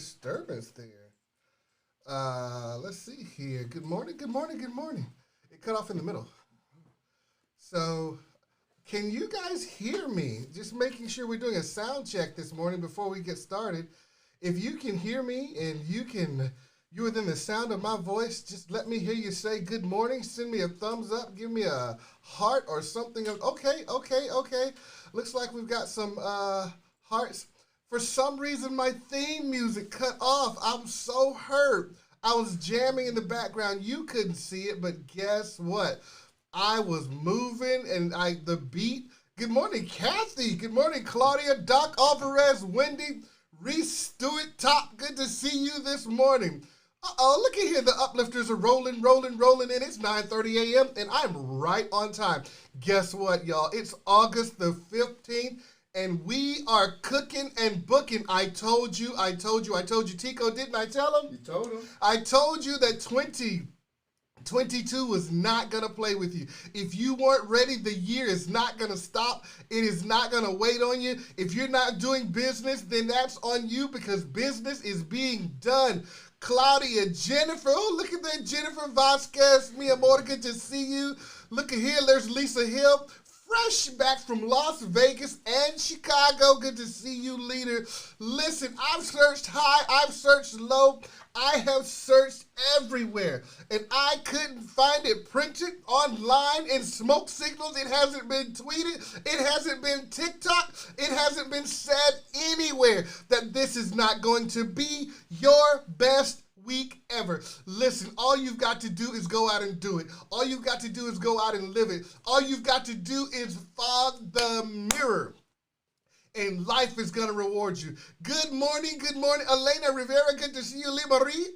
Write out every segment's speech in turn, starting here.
disturbance there. Let's see here. Good morning, good morning, good morning. It cut off in the middle. So, can you guys hear me? Just making sure we're doing a sound check this morning before we get started. If you can hear me and you're within the sound of my voice, just let me hear you say good morning. Send me a thumbs up. Give me a heart or something. Okay. Looks like we've got some hearts. For some reason, my theme music cut off. I'm so hurt. I was jamming in the background. You couldn't see it, but guess what? I was moving and the beat. Good morning, Kathy. Good morning, Claudia, Doc Alvarez, Wendy, Reese Stewart, Top. Good to see you this morning. Uh-oh, look at here. The uplifters are rolling, and it's 9:30 a.m., and I'm right on time. Guess what, y'all? It's August the 15th, and we are cooking and booking. I told you. Tico, didn't I tell him? You told him. I told you that 2022 was not going to play with you. If you weren't ready, the year is not going to stop. It is not going to wait on you. If you're not doing business, then that's on you because business is being done. Claudia, Jennifer, oh, look at that, Jennifer Vasquez, mi amor, good to see you. Look at here, there's Lisa Hill, fresh back from Las Vegas and Chicago. Good to see you, leader. Listen, I've searched high, I've searched low, I have searched everywhere, and I couldn't find it printed online in smoke signals. It hasn't been tweeted, it hasn't been TikTok, it hasn't been said anywhere that this is not going to be your best week ever. Listen, all you've got to do is go out and do it. All you've got to do is go out and live it. All you've got to do is fog the mirror. And life is going to reward you. Good morning, Elena Rivera. Good to see you, Lee Marie.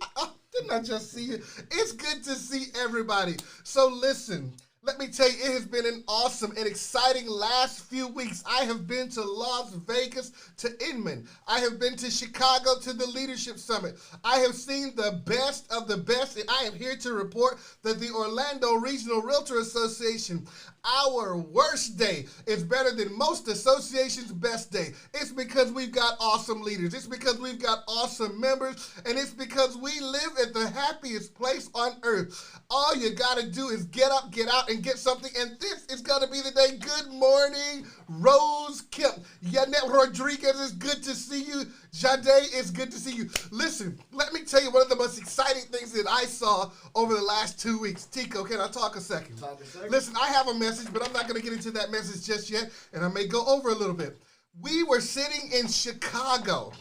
Didn't I just see you? It's good to see everybody. So listen, let me tell you, it has been an awesome and exciting last few weeks. I have been to Las Vegas, to Inman. I have been to Chicago to the Leadership Summit. I have seen the best of the best, and I am here to report that the Orlando Regional Realtor Association, our worst day is better than most associations' best day. It's because we've got awesome leaders. It's because we've got awesome members. And it's because we live at the happiest place on earth. All you got to do is get up, get out, and get something. And this is going to be the day. Good morning, Rose Kemp. Yanette Rodriguez, is good to see you. Jade, it's good to see you. Listen, let me tell you one of the most exciting things that I saw over the last 2 weeks. Tico, can I talk a second? Listen, I have a message, but I'm not going to get into that message just yet, and I may go over a little bit. We were sitting in Chicago.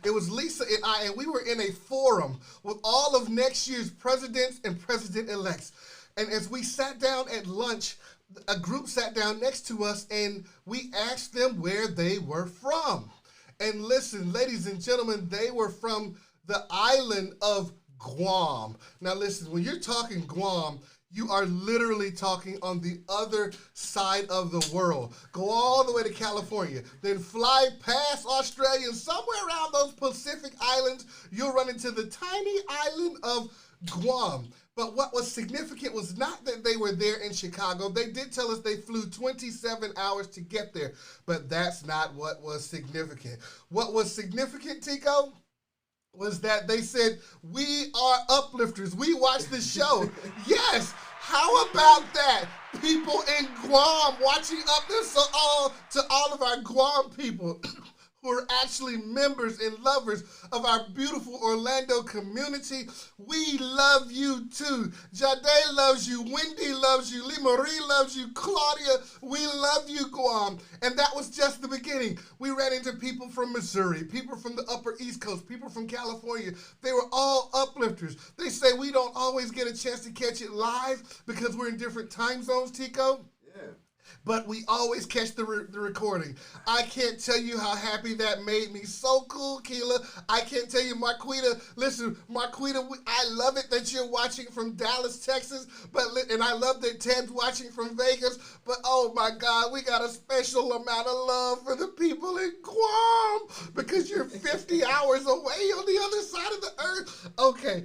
It was Lisa and I, and we were in a forum with all of next year's presidents and president-elects. And as we sat down at lunch, a group sat down next to us, and we asked them where they were from. And listen, ladies and gentlemen, they were from the island of Guam. Now listen, when you're talking Guam, you are literally talking on the other side of the world. Go all the way to California, then fly past Australia, and somewhere around those Pacific islands, you'll run into the tiny island of Guam. But what was significant was not that they were there in Chicago. They did tell us they flew 27 hours to get there, but that's not what was significant. What was significant, Tico, was that they said, we are uplifters. We watch the show. Yes. How about that? People in Guam watching Uplifters. So to all of our Guam people who are actually members and lovers of our beautiful Orlando community, we love you too. Jade loves you. Wendy loves you. Lee Marie loves you. Claudia, we love you, Guam. And that was just the beginning. We ran into people from Missouri, people from the Upper East Coast, people from California. They were all uplifters. They say we don't always get a chance to catch it live because we're in different time zones, Tico. But we always catch the recording. I can't tell you how happy that made me. So cool, Keela. I can't tell you, Marquita. Listen, Marquita, I love it that you're watching from Dallas, Texas. And I love that Ted's watching from Vegas. But oh my God, we got a special amount of love for the people in Guam because you're 50 hours away on the other side of the earth. Okay.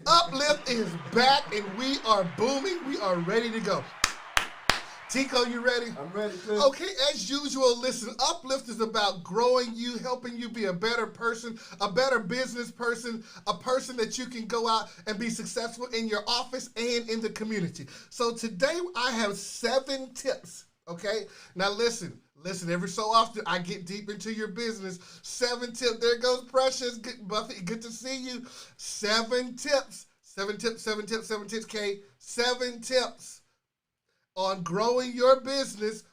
Uplift is back and we are booming. We are ready to go. Tico, you ready? I'm ready, Cliff. Okay, as usual, listen, Uplift is about growing you, helping you be a better person, a better business person, a person that you can go out and be successful in your office and in the community. So today I have 7 tips, okay? Now listen, every so often I get deep into your business. 7 tips. There goes Precious. Buffy, good to see you. 7 tips. 7 tips, 7 tips, 7 tips, K. 7 tips on growing your business.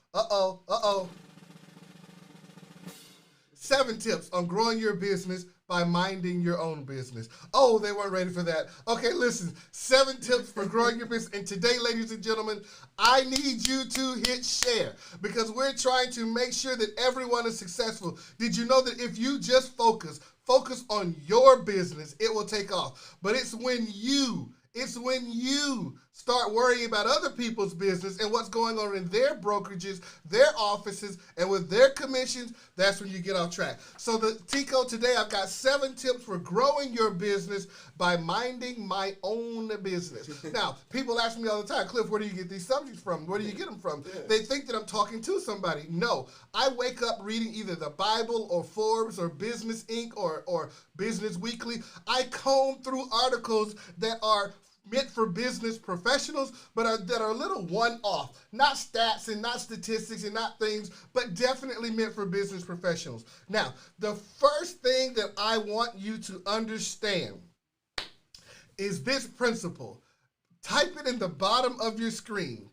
7 tips on growing your business by minding your own business. Oh, they weren't ready for that. Okay, listen, 7 tips for growing your business. And today, ladies and gentlemen, I need you to hit share because we're trying to make sure that everyone is successful. Did you know that if you just focus on your business, it will take off? But it's when you start worrying about other people's business and what's going on in their brokerages, their offices, and with their commissions, that's when you get off track. So Tico, today I've got 7 tips for growing your business by minding my own business. Now, people ask me all the time, Cliff, where do you get these subjects from? Where do you get them from? Yeah. They think that I'm talking to somebody. No, I wake up reading either the Bible or Forbes or Business Inc. or Business Weekly. I comb through articles that are meant for business professionals, but that are a little one-off. Not stats and not statistics and not things, but definitely meant for business professionals. Now, the first thing that I want you to understand is this principle. Type it in the bottom of your screen.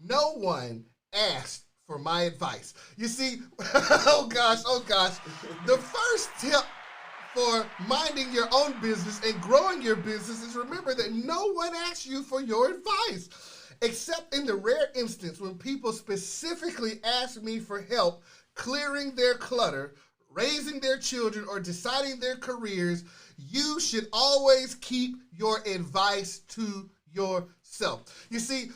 No one asked for my advice. You see, oh gosh, the first tip for minding your own business and growing your business is remember that no one asks you for your advice, except in the rare instance when people specifically ask me for help clearing their clutter, raising their children, or deciding their careers. You should always keep your advice to yourself. You see,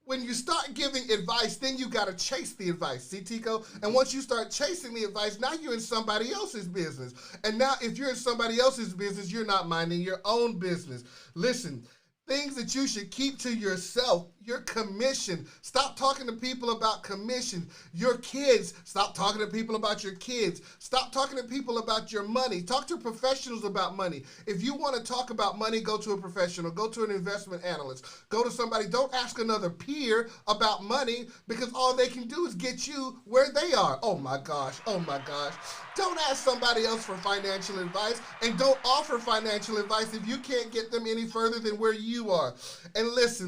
when you start giving advice, then you got to chase the advice. See, Tico? And once you start chasing the advice, now you're in somebody else's business. And now if you're in somebody else's business, you're not minding your own business. Listen, things that you should keep to yourself. Your commission. Stop talking to people about commission. Your kids. Stop talking to people about your kids. Stop talking to people about your money. Talk to professionals about money. If you want to talk about money, go to a professional. Go to an investment analyst. Go to somebody. Don't ask another peer about money because all they can do is get you where they are. Oh my gosh. Oh my gosh. Don't ask somebody else for financial advice, and don't offer financial advice if you can't get them any further than where you are. And listen.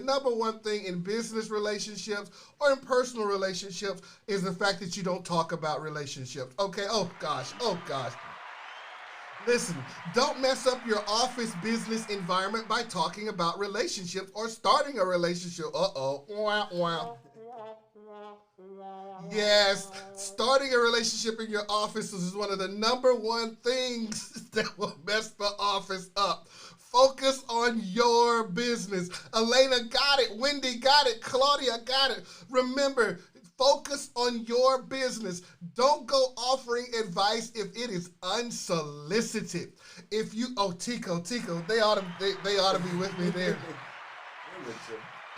The number one thing in business relationships or in personal relationships is the fact that you don't talk about relationships. Okay? Oh gosh. Listen, don't mess up your office business environment by talking about relationships or starting a relationship. Wah. Yes, starting a relationship in your office is one of the number one things that will mess the office up. Focus on your business. Elena got it. Wendy got it. Claudia got it. Remember, focus on your business. Don't go offering advice if it is unsolicited. If you, Tico, they ought to be with me there.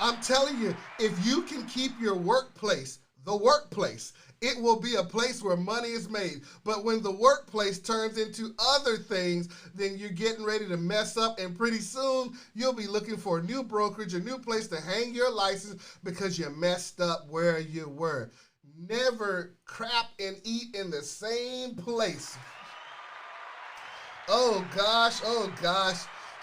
I'm telling you, if you can keep your workplace, the workplace, it will be a place where money is made. But when the workplace turns into other things, then you're getting ready to mess up, and pretty soon you'll be looking for a new brokerage, a new place to hang your license because you messed up where you were. Never crap and eat in the same place. Oh gosh.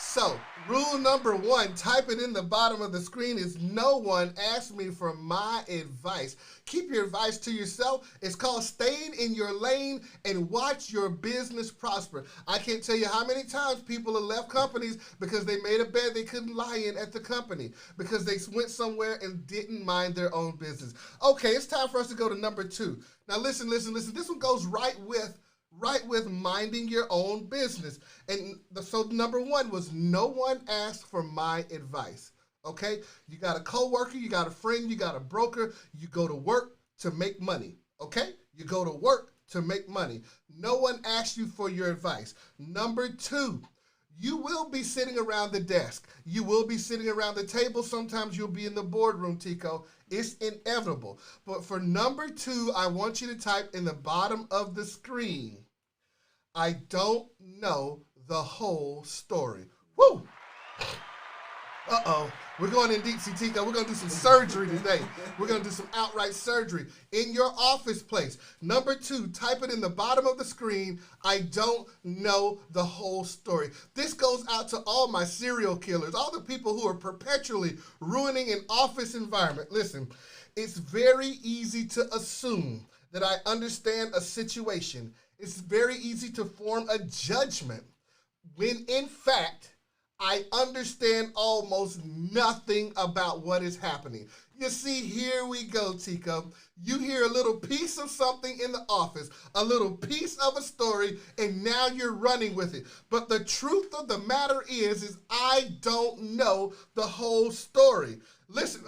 So, rule number 1, type it in the bottom of the screen, is no one asked me for my advice. Keep your advice to yourself. It's called staying in your lane and watch your business prosper. I can't tell you how many times people have left companies because they made a bed they couldn't lie in at the company because they went somewhere and didn't mind their own business. Okay, it's time for us to go to number 2. Now listen. This one goes right with minding your own business. And so number 1 was no one asked for my advice. Okay? You got a coworker, you got a friend, you got a broker, you go to work to make money. Okay? You go to work to make money. No one asked you for your advice. Number 2, You will be sitting around the desk. You will be sitting around the table. Sometimes you'll be in the boardroom, Tico. It's inevitable. But for number 2, I want you to type in the bottom of the screen, I don't know the whole story. Woo! Uh-oh. We're going in deep, Tico. We're going to do some surgery today. We're going to do some outright surgery in your office place. Number 2, type it in the bottom of the screen. I don't know the whole story. This goes out to all my serial killers, all the people who are perpetually ruining an office environment. Listen, it's very easy to assume that I understand a situation. It's very easy to form a judgment when, in fact, I understand almost nothing about what is happening. You see, here we go, Tico. You hear a little piece of something in the office, a little piece of a story, and now you're running with it. But the truth of the matter is I don't know the whole story. Listen,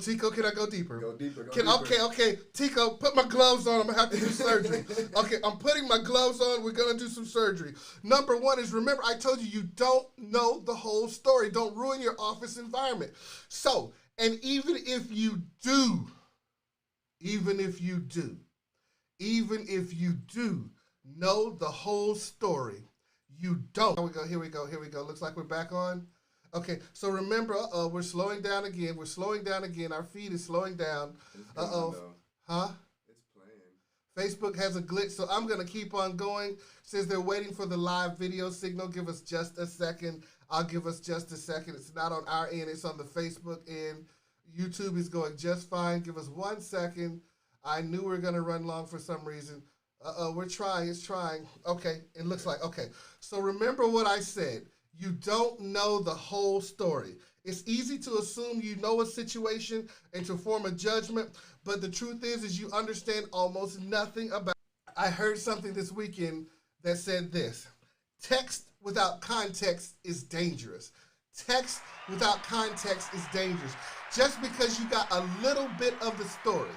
Tico, can I go deeper? Go deeper, Okay, Tico, put my gloves on, I'm gonna have to do surgery. Okay, I'm putting my gloves on, we're gonna do some surgery. Number 1 is, remember, I told you don't know the whole story. Don't ruin your office environment. So, and even if you do know the whole story, you don't. Here we go. Looks like we're back on. Okay, so remember, we're slowing down again. Our feed is slowing down. Huh? It's playing. Facebook has a glitch, so I'm going to keep on going. Says they're waiting for the live video signal. Give us just a second. I'll give us just a second. It's not on our end. It's on the Facebook end. YouTube is going just fine. Give us 1 second. I knew we were going to run long for some reason. We're trying. It's trying. Okay, it looks like. Okay, so remember what I said. You don't know the whole story. It's easy to assume you know a situation and to form a judgment, but the truth is you understand almost nothing about it. I heard something this weekend that said this: text without context is dangerous. Text without context is dangerous. Just because you got a little bit of the story,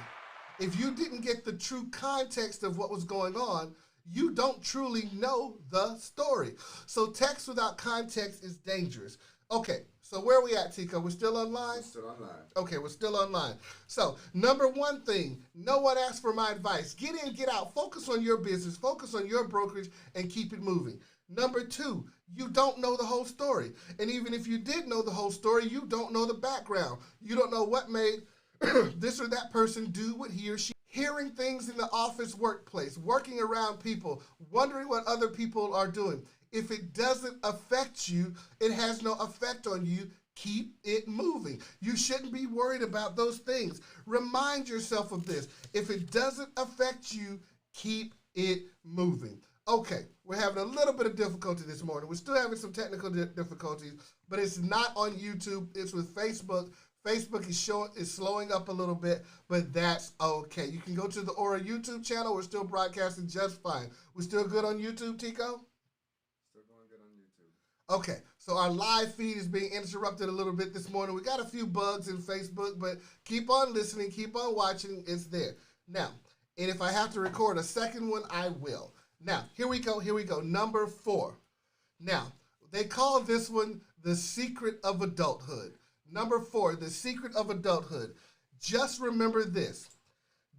if you didn't get the true context of what was going on, you don't truly know the story. So text without context is dangerous. Okay, so where are we at, Tico? We're still online? We're still online. Okay, we're still online. So, number 1 thing, no one asked for my advice. Get in, get out. Focus on your business. Focus on your brokerage and keep it moving. Number 2, you don't know the whole story. And even if you did know the whole story, you don't know the background. You don't know what made this or that person do what he or she. Hearing things in the office workplace, working around people, wondering what other people are doing. If it doesn't affect you, it has no effect on you. Keep it moving. You shouldn't be worried about those things. Remind yourself of this. If it doesn't affect you, keep it moving. Okay, we're having a little bit of difficulty this morning. We're still having some technical difficulties, but it's not on YouTube. It's with Facebook. Facebook is slowing up a little bit, but that's okay. You can go to the ORRA YouTube channel. We're still broadcasting just fine. We're still good on YouTube, Tico? Still going good on YouTube. Okay, so our live feed is being interrupted a little bit this morning. We got a few bugs in Facebook, but keep on listening, keep on watching. It's there. Now, and if I have to record a second one, I will. Now, here we go. Number 4. Now, they call this one the secret of adulthood. Number 4, the secret of adulthood. Just remember this.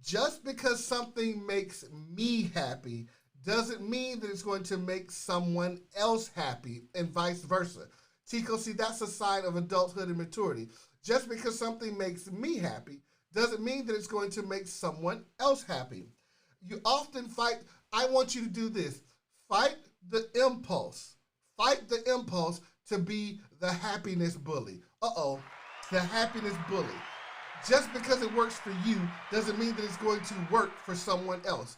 Just because something makes me happy doesn't mean that it's going to make someone else happy, and vice versa. Tico, see, that's a sign of adulthood and maturity. Just because something makes me happy doesn't mean that it's going to make someone else happy. You often fight. I want you to do this. Fight the impulse. Fight the impulse to be the happiness bully. The happiness bully. Just because it works for you doesn't mean that it's going to work for someone else.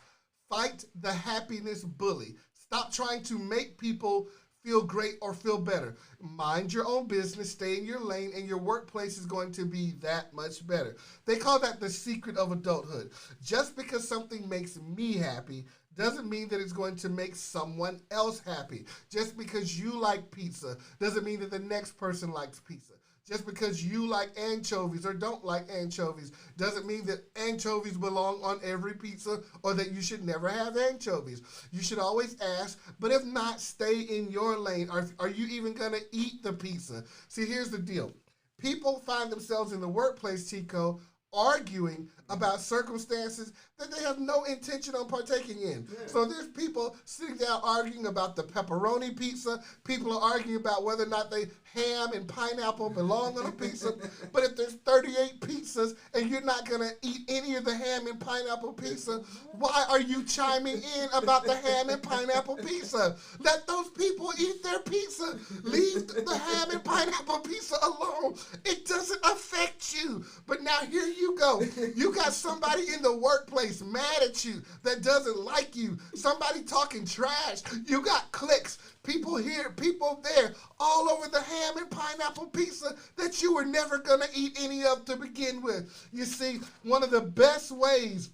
Fight the happiness bully. Stop trying to make people feel great or feel better. Mind your own business, stay in your lane, and your workplace is going to be that much better. They call that the secret of adulthood. Just because something makes me happy doesn't mean that it's going to make someone else happy. Just because you like pizza doesn't mean that the next person likes pizza. Just because you like anchovies or don't like anchovies doesn't mean that anchovies belong on every pizza or that you should never have anchovies. You should always ask, but if not, stay in your lane. Are you even going to eat the pizza? See, here's the deal. People find themselves in the workplace, Chico, arguing about circumstances that they have no intention on partaking in. Yeah. So there's people sitting down arguing about the pepperoni pizza. People are arguing about whether or not they ham and pineapple belong on a pizza. But if there's 38 pizzas and you're not going to eat any of the ham and pineapple pizza, why are you chiming in about the ham and pineapple pizza? Let those people eat their pizza. Leave the ham and pineapple pizza alone. It doesn't affect you. But now here you go. You got somebody in the workplace mad at you that doesn't like you. Somebody talking trash. You got clicks. People here, people there, all over the ham and pineapple pizza that you were never going to eat any of to begin with. You see, one of the best ways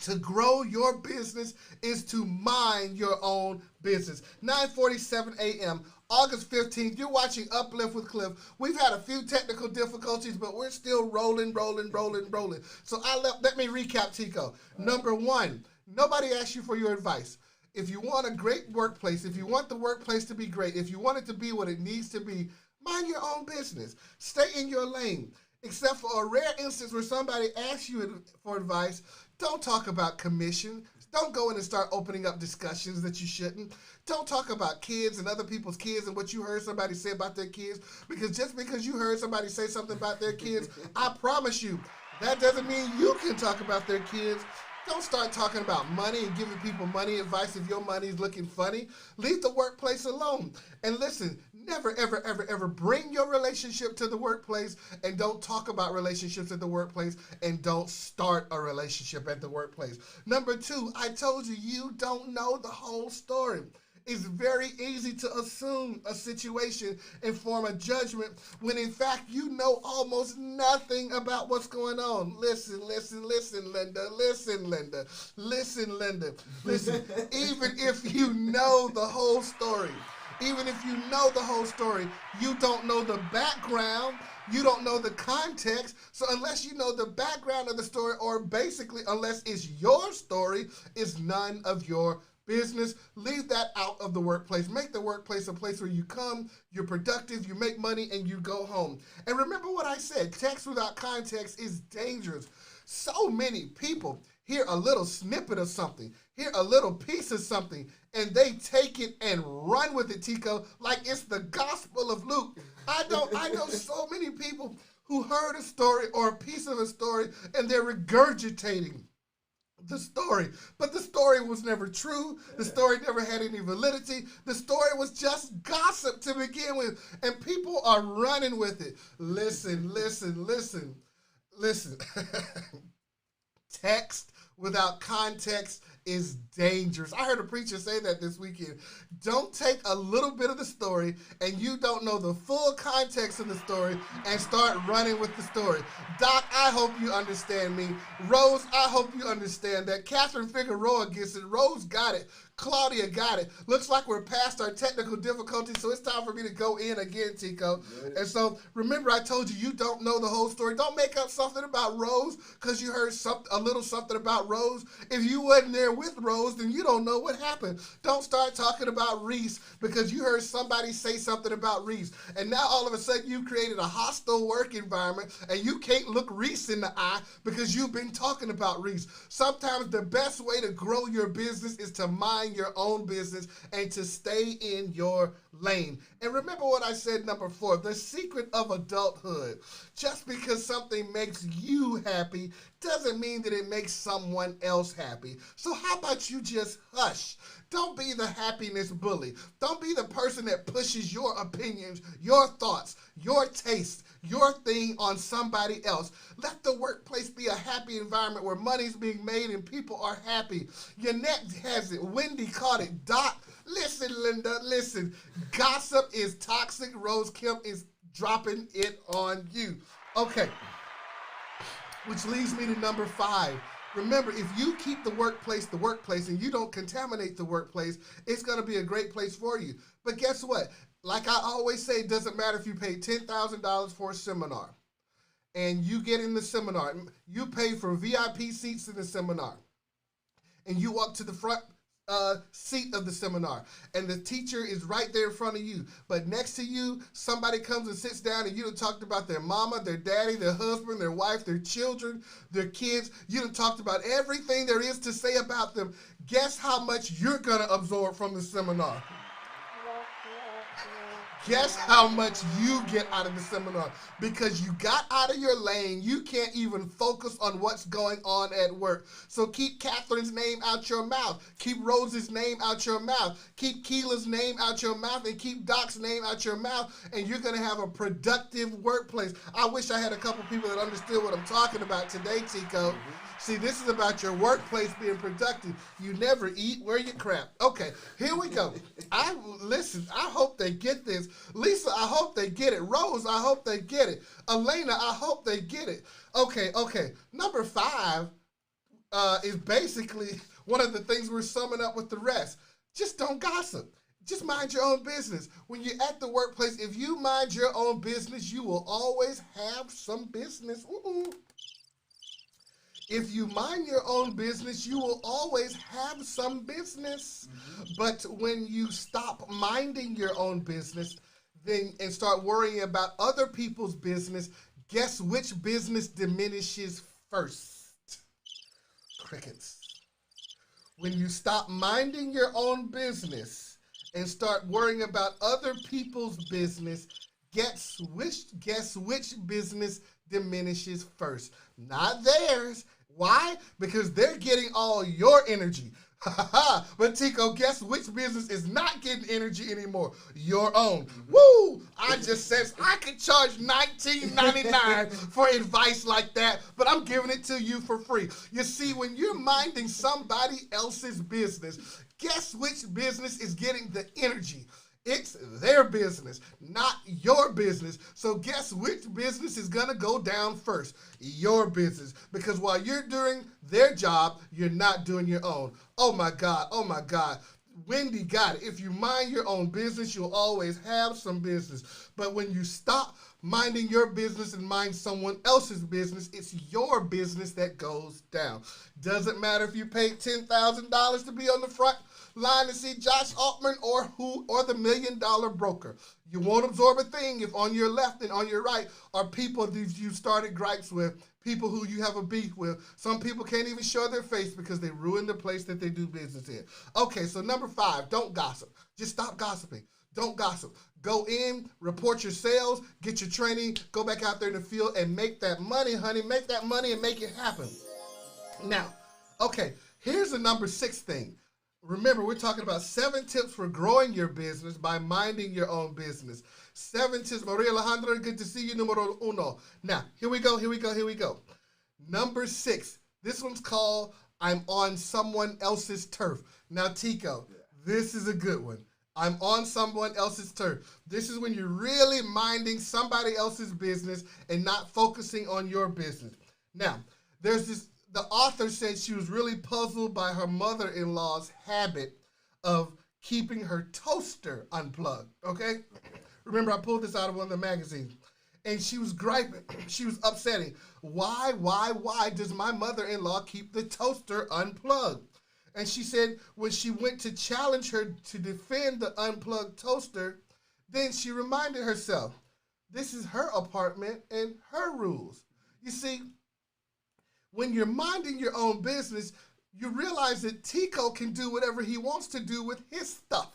to grow your business is to mind your own business. 9:47 a.m. August 15th, you're watching Uplift with Cliff. We've had a few technical difficulties, but we're still rolling. So let me recap, Tico. Number one, nobody asked you for your advice. If you want a great workplace, if you want the workplace to be great, if you want it to be what it needs to be, mind your own business. Stay in your lane. Except for a rare instance where somebody asks you for advice, don't talk about commission. Don't go in and start opening up discussions that you shouldn't. Don't talk about kids and other people's kids and what you heard somebody say about their kids. Because just because you heard somebody say something about their kids, I promise you, that doesn't mean you can talk about their kids. Don't start talking about money and giving people money advice if your money is looking funny. Leave the workplace alone. And listen, never, ever bring your relationship to the workplace, and don't talk about relationships at the workplace, and don't start a relationship at the workplace. Number two, I told you, you don't know the whole story. It's very easy to assume a situation and form a judgment when in fact you know almost nothing about what's going on. Listen, Linda. Listen, even if you know the whole story, you don't know the background. You don't know the context. So unless you know the background of the story, or basically unless it's your story, it's none of your business. Leave that out of the workplace. Make the workplace a place where you come, you're productive, you make money, and you go home. And remember what I said, text without context is dangerous. So many people hear a little snippet of something, hear a little piece of something, and they take it and run with it, Tico, like it's the Gospel of Luke. I know so many people who heard a story or a piece of a story, and they're regurgitating the story, but the story was never true. The story never had any validity. The story was just gossip to begin with, and people are running with it. Listen. Text without context is dangerous. I heard a preacher say that this weekend. Don't take a little bit of the story and you don't know the full context of the story and start running with the story. Doc, I hope you understand me. Rose, I hope you understand that. Catherine Figueroa gets it. Rose got it. Claudia got it. Looks like we're past our technical difficulties, so it's time for me to go in again, Tico. Good. And so, remember I told you, you don't know the whole story. Don't make up something about Rose because you heard a little something about Rose. If you wasn't there with Rose, then you don't know what happened. Don't start talking about Reese because you heard somebody say something about Reese. And now all of a sudden you've created a hostile work environment and you can't look Reese in the eye because you've been talking about Reese. Sometimes the best way to grow your business is to mind your own business and to stay in your lane. And remember what I said, number 4, the secret of adulthood. Just because something makes you happy doesn't mean that it makes someone else happy. So how about you just hush? Don't be the happiness bully. Don't be the person that pushes your opinions, your thoughts, your taste, your thing on somebody else. Let the workplace be a happy environment where money's being made and people are happy. Yannette has it. Wendy caught it. Doc, listen, Linda, listen. Gossip is toxic. Rose Kemp is dropping it on you. Okay. Which leads me to number 5. Remember, if you keep the workplace, and you don't contaminate the workplace, it's going to be a great place for you. But guess what? Like I always say, it doesn't matter if you pay $10,000 for a seminar and you get in the seminar, you pay for VIP seats in the seminar, and you walk to the front seat of the seminar, and the teacher is right there in front of you. But next to you, somebody comes and sits down, and you done talked about their mama, their daddy, their husband, their wife, their children, their kids. You done talked about everything there is to say about them. Guess how much you're going to absorb from the seminar? Guess how much you get out of the seminar? Because you got out of your lane. You can't even focus on what's going on at work. So keep Catherine's name out your mouth. Keep Rose's name out your mouth. Keep Keela's name out your mouth, and keep Doc's name out your mouth, and you're going to have a productive workplace. I wish I had a couple people that understood what I'm talking about today, Tico. See, this is about your workplace being productive. You never eat where you crap. Okay, here we go. Listen, I hope they get this. Lisa, I hope they get it. Rose, I hope they get it. Elena, I hope they get it. Okay. Number 5 is basically one of the things we're summing up with the rest. Just don't gossip. Just mind your own business. When you're at the workplace, if you mind your own business, you will always have some business. If you mind your own business, you will always have some business. But when you stop minding your own business and start worrying about other people's business, guess which business diminishes first? Crickets. When you stop minding your own business and start worrying about other people's business, guess which business diminishes first? Not theirs. Why? Because they're getting all your energy. But Tico, guess which business is not getting energy anymore? Your own. Woo! I just said I could charge $19.99 for advice like that, but I'm giving it to you for free. You see, when you're minding somebody else's business, guess which business is getting the energy? It's their business, not your business. So guess which business is going to go down first? Your business. Because while you're doing their job, you're not doing your own. Oh my God. Oh my God. Wendy got it. If you mind your own business, you'll always have some business. But when you stop minding your business and mind someone else's business, it's your business that goes down. Doesn't matter if you paid $10,000 to be on the front line to see Josh Altman or the $1 million broker. You won't absorb a thing if on your left and on your right are people that you started gripes with, people who you have a beef with. Some people can't even show their face because they ruined the place that they do business in. Okay, so number 5, don't gossip. Just stop gossiping. Don't gossip. Go in, report your sales, get your training, go back out there in the field and make that money, honey. Make that money and make it happen. Now, okay, here's the number 6 thing. Remember, we're talking about 7 tips for growing your business by minding your own business. 7 tips. Maria Alejandra, good to see you, numero 1. Now, here we go. Number 6. This one's called I'm on someone else's turf. Now, Tico, this is a good one. I'm on someone else's turf. This is when you're really minding somebody else's business and not focusing on your business. Now, the author said she was really puzzled by her mother-in-law's habit of keeping her toaster unplugged, okay? Remember, I pulled this out of one of the magazines. And she was griping. She was upsetting. Why does my mother-in-law keep the toaster unplugged? And she said when she went to challenge her to defend the unplugged toaster, then she reminded herself, this is her apartment and her rules. You see, when you're minding your own business, you realize that Tico can do whatever he wants to do with his stuff.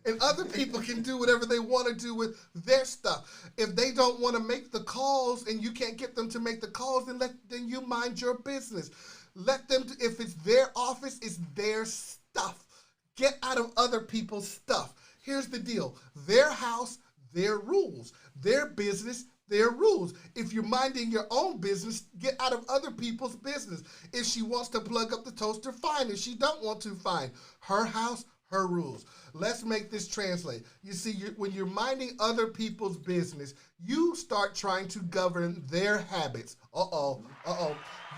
And other people can do whatever they want to do with their stuff. If they don't want to make the calls and you can't get them to make the calls, then you mind your business. Let them, if it's their office, it's their stuff. Get out of other people's stuff. Here's the deal. Their house, their rules. Their business, their rules. If you're minding your own business, get out of other people's business. If she wants to plug up the toaster, fine. If she don't want to, fine. Her house, her rules. Let's make this translate. You see, when you're minding other people's business, you start trying to govern their habits.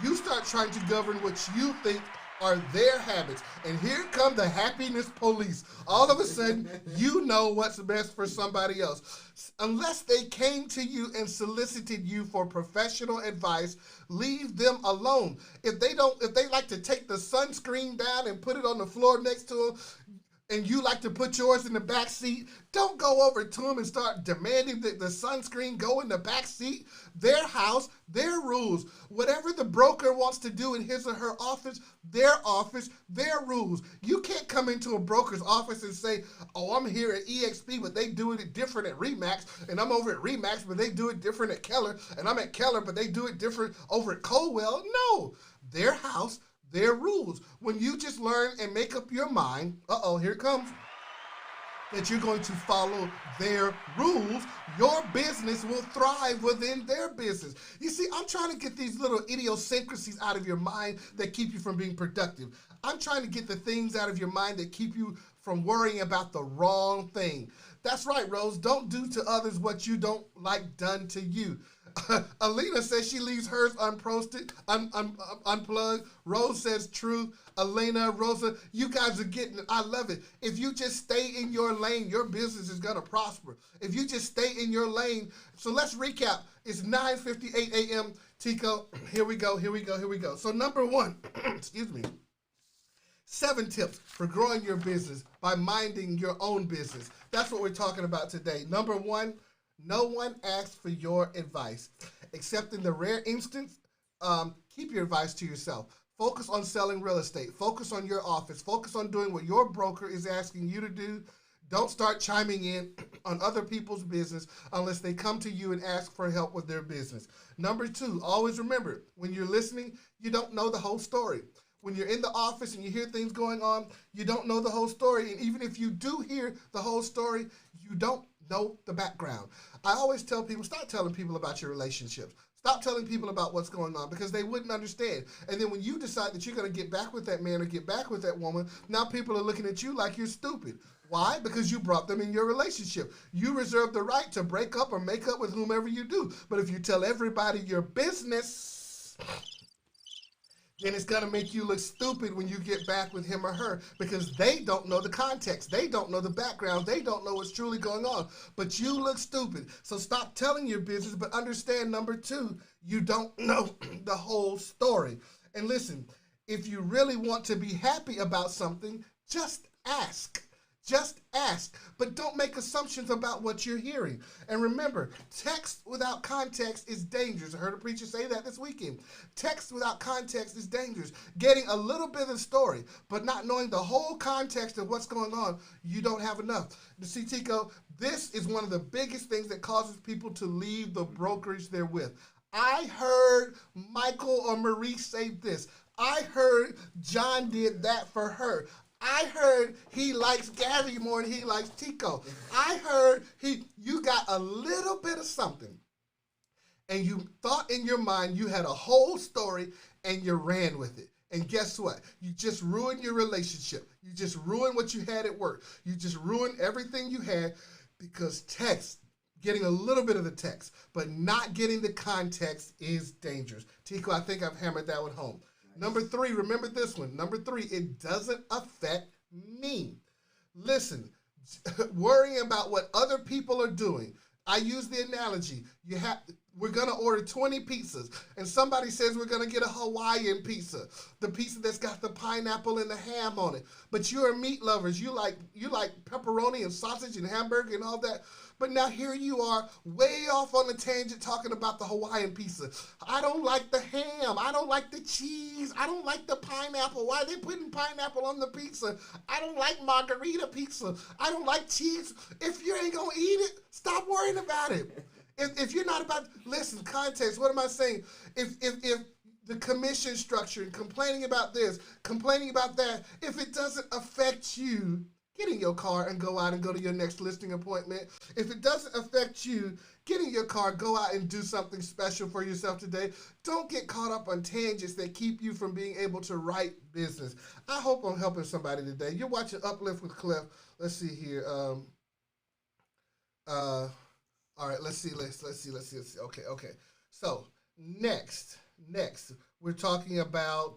You start trying to govern what you think are their habits. And here come the happiness police. All of a sudden, you know what's best for somebody else. Unless they came to you and solicited you for professional advice, leave them alone. If they like to take the sunscreen down and put it on the floor next to them, and you like to put yours in the back seat, don't go over to them and start demanding that the sunscreen go in the back seat. Their house, their rules. Whatever the broker wants to do in his or her office, their rules. You can't come into a broker's office and say, oh, I'm here at EXP, but they do it different at REMAX, and I'm over at REMAX, but they do it different at Keller, and I'm at Keller, but they do it different over at Colwell. No, their house, their rules. When you just learn and make up your mind, here it comes, that you're going to follow their rules, your business will thrive within their business. You see, I'm trying to get these little idiosyncrasies out of your mind that keep you from being productive. I'm trying to get the things out of your mind that keep you from worrying about the wrong thing. That's right, Rose. Don't do to others what you don't like done to you. Alina says she leaves hers unplugged. Rose says truth. Elena, Rosa, you guys are getting it. I love it. If you just stay in your lane, your business is going to prosper. If you just stay in your lane. So let's recap. It's 9:58 a.m. Tico, here we go. So number one, excuse me, 7 tips for growing your business by minding your own business. That's what we're talking about today. Number 1, no one asks for your advice. Except in the rare instance, keep your advice to yourself. Focus on selling real estate. Focus on your office. Focus on doing what your broker is asking you to do. Don't start chiming in on other people's business unless they come to you and ask for help with their business. Number 2, always remember, when you're listening, you don't know the whole story. When you're in the office and you hear things going on, you don't know the whole story. And even if you do hear the whole story, you don't know the background. I always tell people, stop telling people about your relationships. Stop telling people about what's going on because they wouldn't understand. And then when you decide that you're going to get back with that man or get back with that woman, now people are looking at you like you're stupid. Why? Because you brought them in your relationship. You reserve the right to break up or make up with whomever you do. But if you tell everybody your business, then it's going to make you look stupid when you get back with him or her because they don't know the context. They don't know the background. They don't know what's truly going on. But you look stupid. So stop telling your business, but understand, number 2, you don't know the whole story. And listen, if you really want to be happy about something, just ask. Just ask, but don't make assumptions about what you're hearing. And remember, text without context is dangerous. I heard a preacher say that this weekend. Text without context is dangerous. Getting a little bit of the story, but not knowing the whole context of what's going on, you don't have enough. See, Tico, this is one of the biggest things that causes people to leave the brokerage they're with. I heard Michael or Marie say this. I heard John did that for her. I heard he likes Gary more than he likes Tico. I heard you got a little bit of something, and you thought in your mind you had a whole story, and you ran with it. And guess what? You just ruined your relationship. You just ruined what you had at work. You just ruined everything you had because text, getting a little bit of the text, but not getting the context is dangerous. Tico, I think I've hammered that one home. Number 3, remember this one. Number 3, it doesn't affect me. Listen, worrying about what other people are doing. I use the analogy. We're going to order 20 pizzas, and somebody says we're going to get a Hawaiian pizza, the pizza that's got the pineapple and the ham on it. But you're meat lovers. You like pepperoni and sausage and hamburger and all that. But now here you are way off on the tangent talking about the Hawaiian pizza. I don't like the ham. I don't like the cheese. I don't like the pineapple. Why are they putting pineapple on the pizza? I don't like margarita pizza. I don't like cheese. If you ain't going to eat it, stop worrying about it. If you're not about, listen, context, what am I saying? If the commission structure and complaining about this, complaining about that, if it doesn't affect you, get in your car and go out and go to your next listing appointment. If it doesn't affect you, get in your car, go out and do something special for yourself today. Don't get caught up on tangents that keep you from being able to write business. I hope I'm helping somebody today. You're watching Uplift with Cliff. Let's see here. All right, let's see. Okay. So next, we're talking about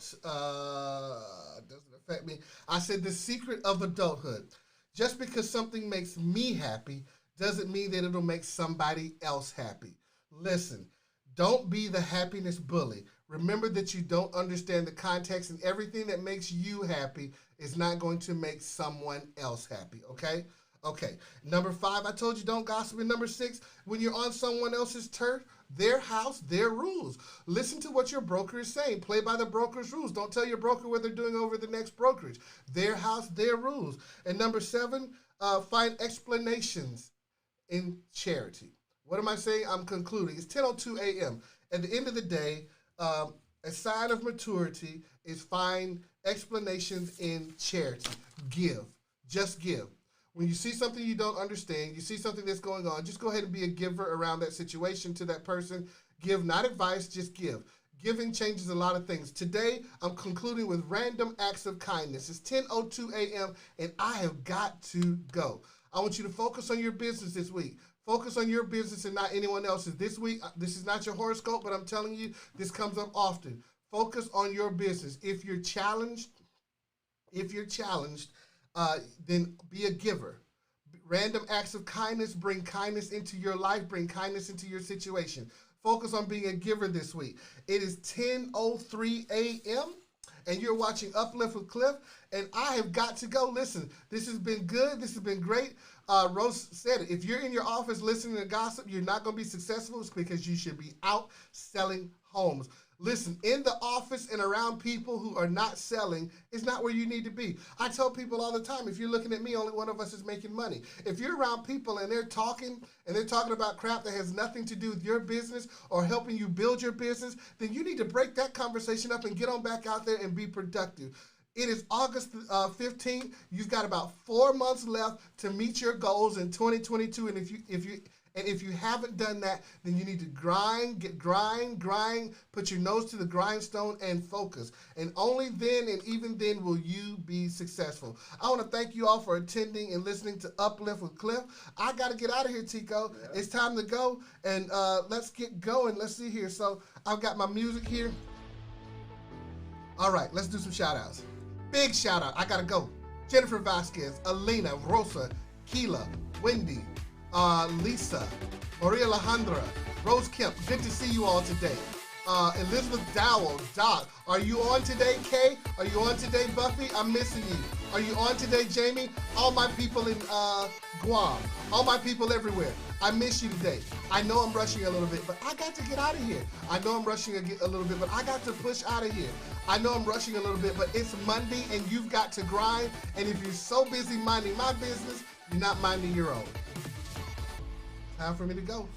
doesn't affect me. I said the secret of adulthood. Just because something makes me happy doesn't mean that it'll make somebody else happy. Listen, don't be the happiness bully. Remember that you don't understand the context, and everything that makes you happy is not going to make someone else happy, okay? Okay, number 5, I told you don't gossip. And number 6, when you're on someone else's turf, their house, their rules. Listen to what your broker is saying. Play by the broker's rules. Don't tell your broker what they're doing over the next brokerage. Their house, their rules. And number 7, find explanations in charity. What am I saying? I'm concluding. It's 10:02 a.m. At the end of the day, a sign of maturity is find explanations in charity. Give. Just give. When you see something you don't understand, you see something that's going on, just go ahead and be a giver around that situation to that person. Give, not advice, just give. Giving changes a lot of things. Today, I'm concluding with random acts of kindness. It's 10:02 a.m. and I have got to go. I want you to focus on your business this week. Focus on your business and not anyone else's. This week, this is not your horoscope, but I'm telling you, this comes up often. Focus on your business. If you're challenged, then be a giver. Random acts of kindness bring kindness into your life, bring kindness into your situation. Focus on being a giver this week. It is 10:03 a.m. and you're watching Uplift with Cliff, and I have got to go. Listen, this has been good. This has been great. Rose said it. If you're in your office listening to gossip, you're not going to be successful. It's because you should be out selling homes. Listen, in the office and around people who are not selling is not where you need to be. I tell people all the time, if you're looking at me, only one of us is making money. If you're around people and they're talking about crap that has nothing to do with your business or helping you build your business, then you need to break that conversation up and get on back out there and be productive. It is August 15th. You've got about 4 months left to meet your goals in 2022. And if you haven't done that, then you need to grind, put your nose to the grindstone and focus. And only then and even then will you be successful. I want to thank you all for attending and listening to Uplift with Cliff. I got to get out of here, Tico. Yeah. It's time to go, and let's get going. Let's see here. So I've got my music here. All right, let's do some shout-outs. Big shout-out. I got to go. Jennifer Vasquez, Alina, Rosa, Keela, Wendy, Lisa, Maria Alejandra, Rose Kemp, good to see you all today. Elizabeth Dowell, Doc, are you on today, Kay? Are you on today, Buffy? I'm missing you. Are you on today, Jamie? All my people in Guam, all my people everywhere, I miss you today. I know I'm rushing a little bit, but I got to get out of here. I know I'm rushing a little bit, but I got to push out of here. I know I'm rushing a little bit, but it's Monday and you've got to grind. And if you're so busy minding my business, you're not minding your own. Time for me to go.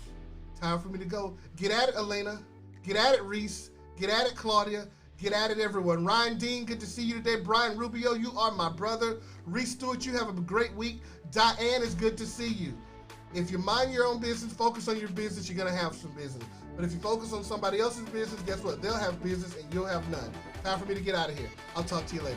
Time for me to go. Get at it, Elena. Get at it, Reese. Get at it, Claudia. Get at it, everyone. Ryan Dean, good to see you today. Brian Rubio, you are my brother. Reese Stewart, you have a great week. Diane, it's good to see you. If you mind your own business, focus on your business, you're going to have some business. But if you focus on somebody else's business, guess what? They'll have business and you'll have none. Time for me to get out of here. I'll talk to you later.